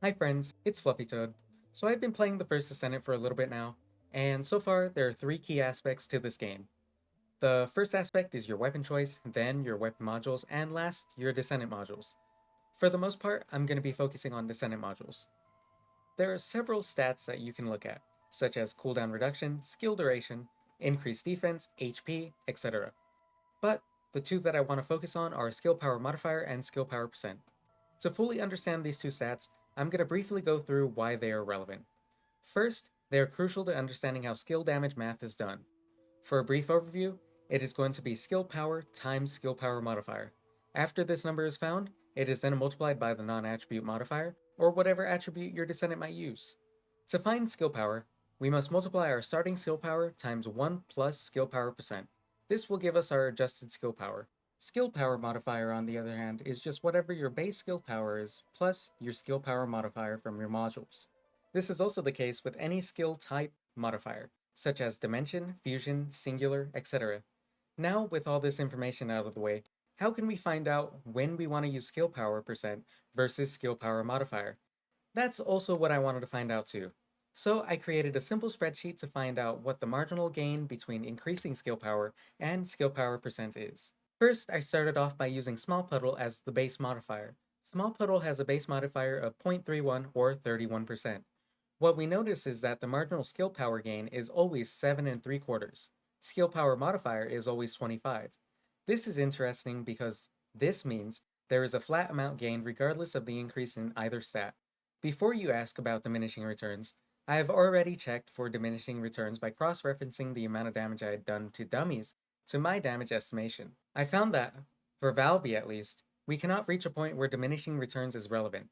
Hi friends, it's Fluffy Toad. So I've been playing the first Descendant for a little bit now, and so far there are three key aspects to this game. The first aspect is your weapon choice, then your weapon modules, and last, your Descendant modules. For the most part, I'm going to be focusing on Descendant modules. There are several stats that you can look at, such as cooldown reduction, skill duration, increased defense, HP, etc. But the two that I want to focus on are skill power modifier and skill power percent. To fully understand these two stats, I'm going to briefly go through why they are relevant. First, they are crucial to understanding how skill damage math is done. For a brief overview, it is going to be skill power times skill power modifier. After this number is found, it is then multiplied by the non-attribute modifier, or whatever attribute your descendant might use. To find skill power, we must multiply our starting skill power times 1 plus skill power percent. This will give us our adjusted skill power. Skill power modifier, on the other hand, is just whatever your base skill power is, plus your skill power modifier from your modules. This is also the case with any skill type modifier, such as dimension, fusion, singular, etc. Now, with all this information out of the way, how can we find out when we want to use skill power percent versus skill power modifier? That's also what I wanted to find out too. So I created a simple spreadsheet to find out what the marginal gain between increasing skill power and skill power percent is. First, I started off by using Small Puddle as the base modifier. Small Puddle has a base modifier of 0.31 or 31%. What we notice is that the marginal skill power gain is always 7 and 3 quarters. Skill power modifier is always 25. This is interesting because this means there is a flat amount gained regardless of the increase in either stat. Before you ask about diminishing returns, I have already checked for diminishing returns by cross-referencing the amount of damage I had done to dummies to my damage estimation. I found that, for Valby at least, we cannot reach a point where diminishing returns is relevant.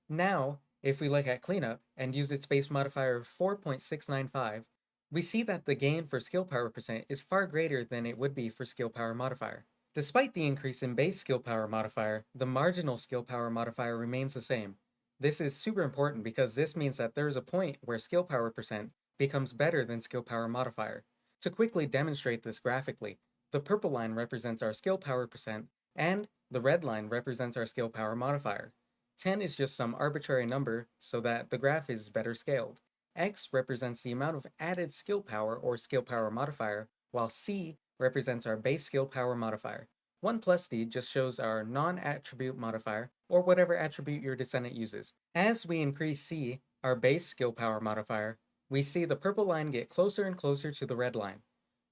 Now, if we look at cleanup and use its base modifier of 4.695, we see that the gain for skill power percent is far greater than it would be for skill power modifier. Despite the increase in base skill power modifier, the marginal skill power modifier remains the same. This is super important because this means that there is a point where skill power percent becomes better than skill power modifier. To quickly demonstrate this graphically, the purple line represents our skill power percent and the red line represents our skill power modifier. 10 is just some arbitrary number so that the graph is better scaled. X represents the amount of added skill power or skill power modifier, while C represents our base skill power modifier. 1 plus D just shows our non-attribute modifier, or whatever attribute your descendant uses. As we increase C, our base skill power modifier, we see the purple line get closer and closer to the red line.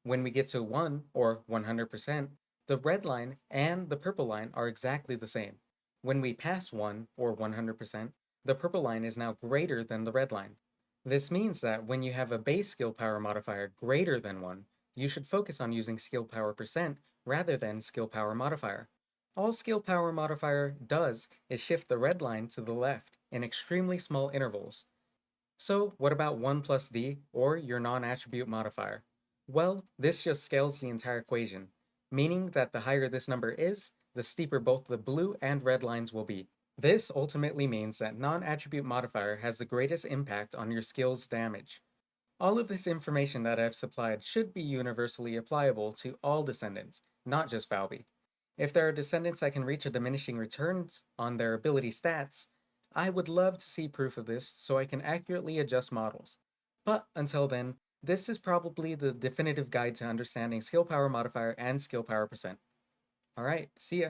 When we get to 1, or 100%, the red line and the purple line are exactly the same. When we pass 1, or 100%, the purple line is now greater than the red line. This means that when you have a base skill power modifier greater than 1, you should focus on using skill power percent rather than skill power modifier. All skill power modifier does is shift the red line to the left in extremely small intervals. So what about 1 plus d, or your non-attribute modifier? Well, this just scales the entire equation, meaning that the higher this number is, the steeper both the blue and red lines will be. This ultimately means that non-attribute modifier has the greatest impact on your skill's damage. All of this information that I've supplied should be universally applicable to all descendants, not just Valby. If there are descendants that can reach a diminishing returns on their ability stats, I would love to see proof of this so I can accurately adjust models. But until then, this is probably the definitive guide to understanding skill power modifier and skill power percent. Alright, see ya!